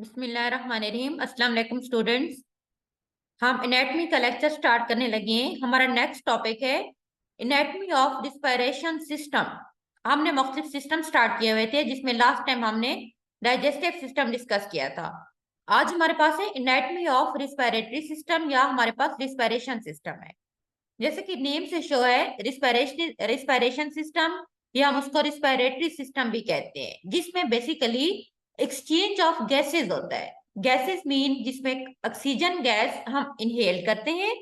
बिस्मिल्लाहिर्रहमानिर्रहीम। अस्सलाम वालेकुम स्टूडेंट्स। हम एनाटमी का लेक्चर स्टार्ट करने लगे हैं। हमारा नेक्स्ट टॉपिक है एनाटमी ऑफ रिस्पिरेशन सिस्टम। हमने मुख्तलिफ सिस्टम स्टार्ट किए हुए थे, जिसमें लास्ट टाइम हमने डाइजेस्टिव सिस्टम डिस्कस किया था। आज हमारे पास है एनाटमी ऑफ रिस्पिरेटरी सिस्टम, या हमारे पास रिस्पिरेशन सिस्टम है। जैसे कि नेम से शो है, रिस्पिरेशन सिस्टम, या हम उसको रिस्पिरेटरी सिस्टम भी कहते हैं, जिसमें बेसिकली एक्सचेंज ऑफ गैसेस होता है। गैसेस मीन जिसमें ऑक्सीजन गैस हम इनहेल करते हैं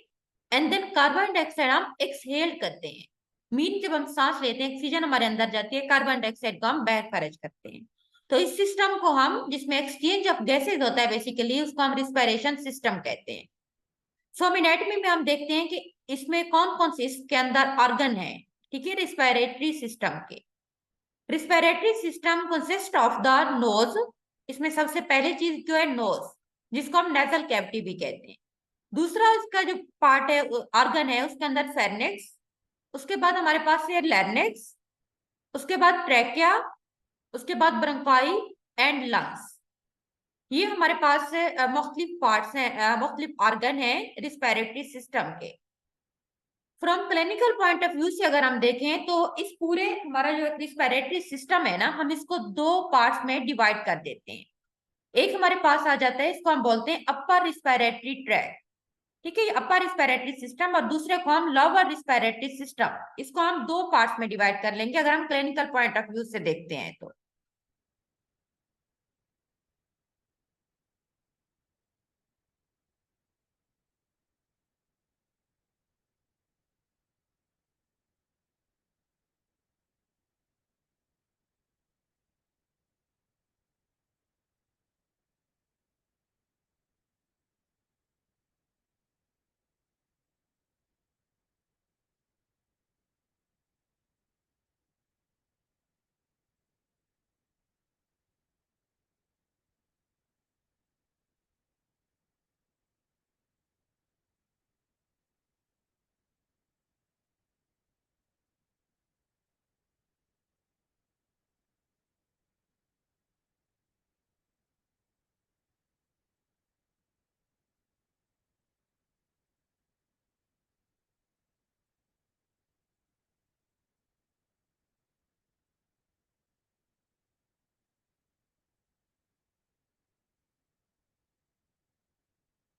एंड देन कार्बन डाइऑक्साइड हम एक्सहेल करते हैं। मीन जब हम सांस लेते हैं, ऑक्सीजन हमारे अंदर जाती है, कार्बन डाइऑक्साइड को हम बाहर खारिज करते हैं। तो इस सिस्टम को हम, जिसमें एक्सचेंज ऑफ गैसेस होता है बेसिकली, उसको हम रिस्पिरेशन सिस्टम कहते हैं। सो हम एनाटॉमी में हम देखते हैं कि इसमें कौन कौन से इसके अंदर ऑर्गन है। ठीक है, रिस्पिरेटरी सिस्टम के। Respiratory system consist of the nose. इसमें सबसे पहले चीज जो है नोज, जिसको हम नेजल कैविटी भी कहते हैं। दूसरा इसका जो पार्ट है, ऑर्गन है, उसके अंदर फेरनेक्स। उसके बाद हमारे पास है लैरिंक्स। उसके बाद ट्रैकिया। उसके बाद ब्रोंकाई एंड लंग्स। ये हमारे पास मुख्तलिफ पार्ट्स हैं, मुख्तलिफ ऑर्गन है रिस्पिरेटरी सिस्टम के। From clinical point of view से अगर हम देखें तो इस पूरे हमारा जो रिस्पिरेटरी सिस्टम है ना, हम इसको दो पार्ट्स में डिवाइड कर देते हैं। एक हमारे पास आ जाता है, इसको हम बोलते हैं अपर रिस्पिरेटरी ट्रैक्ट। ठीक है, अपर रिस्पिरेटरी सिस्टम, और दूसरे को हम लोअर रिस्पिरेटरी सिस्टम। इसको हम दो पार्ट्स में डिवाइड कर लेंगे अगर हम क्लिनिकल पॉइंट ऑफ व्यू से देखते हैं तो।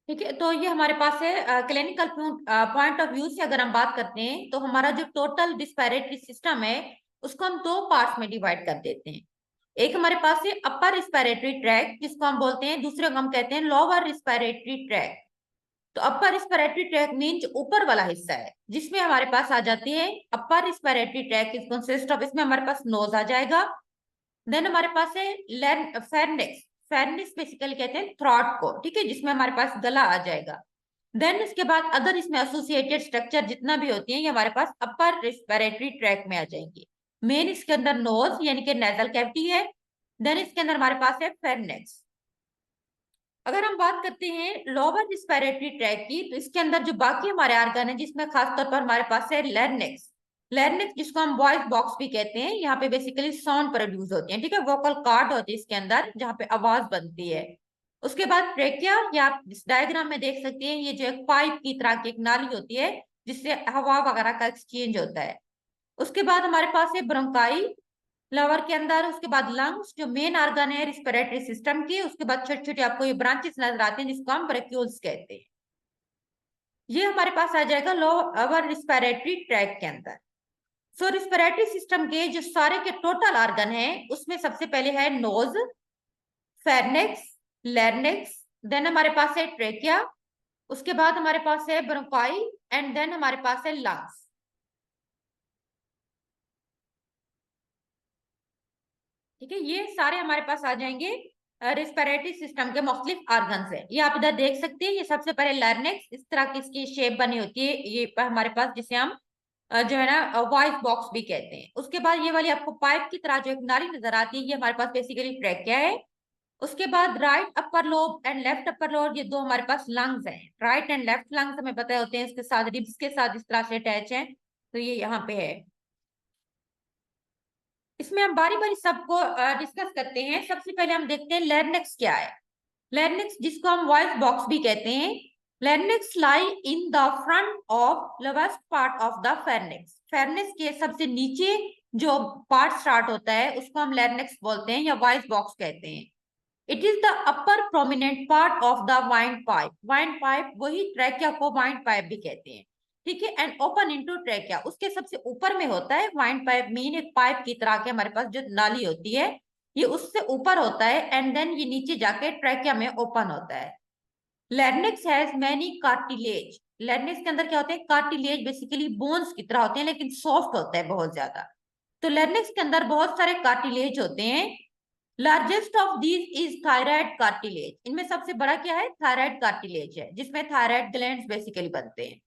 ठीक है, तो ये हमारे पास है क्लिनिकल पॉइंट ऑफ व्यू से अगर हम बात करते हैं तो हमारा जो टोटल रिस्पिरेटरी सिस्टम है, उसको हम दो पार्ट्स में डिवाइड कर देते हैं। एक हमारे पास है अपर रिस्पिरेटरी ट्रैक्ट, जिसको हम बोलते हैं, दूसरे को हम कहते हैं लोअर रिस्पिरेटरी ट्रैक्ट। तो अपर रिस्पिरेटरी ट्रैक्ट मीन जो ऊपर वाला हिस्सा है, जिसमें हमारे पास आ जाती है upper respiratory tract is consist of, इसमें हमारे पास नोज आ जाएगा। देन हमारे पास है फेरनेक्स। फेरनेक्स बेसिकली कहते हैं थ्रॉट को, ठीक है, जिसमें हमारे पास गला आ जाएगा। देन इसके बाद अदर इसमें एसोसिएटेड स्ट्रक्चर जितना भी होती है, ये हमारे पास अपर रिस्पिरेटरी ट्रैक में आ जाएंगे। मेन इसके अंदर नोज यानी कि नेजल कैविटी है। देन इसके अंदर हमारे पास है फेरनेक्स। अगर हम बात करते हैं लोअर रिस्पिरेटरी ट्रैक की, तो इसके अंदर जो बाकी हमारे ऑर्गन है, जिसमें खासतौर पर हमारे पास है लैरिंक्स। लैरिंक्स जिसको हम वॉइस बॉक्स भी कहते हैं, यहाँ पे बेसिकली साउंड प्रोड्यूस होती है। ठीक है, वोकल कॉर्ड होती है इसके अंदर, जहाँ पे आवाज बनती है। उसके बाद ट्रेकिया, या आप इस डायग्राम में देख सकते हैं, ये जो एक पाइप की तरह की एक नाली होती है, जिससे हवा वगैरह का एक्सचेंज होता है। उसके बाद हमारे पास है ब्रोंकाई लवर के अंदर। उसके बाद लंग्स जो मेन ऑर्गन है रिस्पिरेटरी सिस्टम की। उसके बाद छोटे छोटे आपको ये ब्रांचेस नजर आते हैं, जिसको हम ब्रैक्यूल्स कहते हैं। ये हमारे पास आ जाएगा लोअर रिस्पिरेटरी ट्रैक के अंदर। सो रिस्पिरेटरी सिस्टम के जो सारे के टोटल ऑर्गन है, उसमें सबसे पहले है नोज, फेरनेक्स, लैरिंक्स। देन हमारे पास है ट्रेकिया। उसके बाद हमारे पास है ब्रोंकाई एंड देन हमारे पास है लंग्स। ठीक है, ये सारे हमारे पास आ जाएंगे रिस्पिरेटरी सिस्टम के मुख्तलिफ ऑर्गन है। ये आप इधर देख सकते हैं, ये सबसे पहले लैरिंक्स, इस तरह की इसकी शेप बनी होती है ये हमारे पास, जिसे हम जो है ना वॉइस बॉक्स भी कहते हैं। उसके बाद ये वाली आपको पाइप की तरह जो एक नाली नजर आती है, ये हमारे पास बेसिकली ट्रैकिया है। उसके बाद right upper lobe and left upper lobe, ये दो हमारे पास लंग्स हैं। राइट एंड लेफ्ट लंग्स हमें पता होते हैं, इसके साथ रिब्स के साथ इस तरह से अटैच है, तो ये यहाँ पे है। इसमें हम बारी बारी सबको डिस्कस करते हैं। सबसे पहले हम देखते हैं लैरिंक्स क्या है। लैरिंक्स जिसको हम वॉइस बॉक्स भी कहते हैं। Larynx lie in the front of lowest part of the pharynx. Pharynx के सबसे नीचे जो पार्ट स्टार्ट होता है उसको हम लैरिंक्स बोलते हैं या वॉइस बॉक्स कहते हैं। It is the upper prominent part of the wind pipe. Wind pipe वही ट्रैकिया को वाइंड पाइप भी कहते हैं, ठीक है। एंड ओपन इनटू ट्रैकिया, उसके सबसे ऊपर में होता है वाइंड पाइप। मीन एक पाइप की तरह के हमारे पास जो नाली होती है ये उससे ऊपर होता है एंड देन ये नीचे जाके ट्रैकिया में ओपन होता है। Larynx has many cartilage. Larynx के अंदर क्या होते हैं? कार्टिलेज, बेसिकली बोन्स की तरह होते हैं लेकिन सॉफ्ट होता है बहुत ज्यादा। तो लैरिंक्स के अंदर बहुत सारे कार्टिलेज होते हैं। Largest of these is thyroid cartilage. इनमें सबसे बड़ा क्या है? थायराइड कार्टिलेज है, जिसमें थायराइड ग्लैंड्स बेसिकली बनते हैं।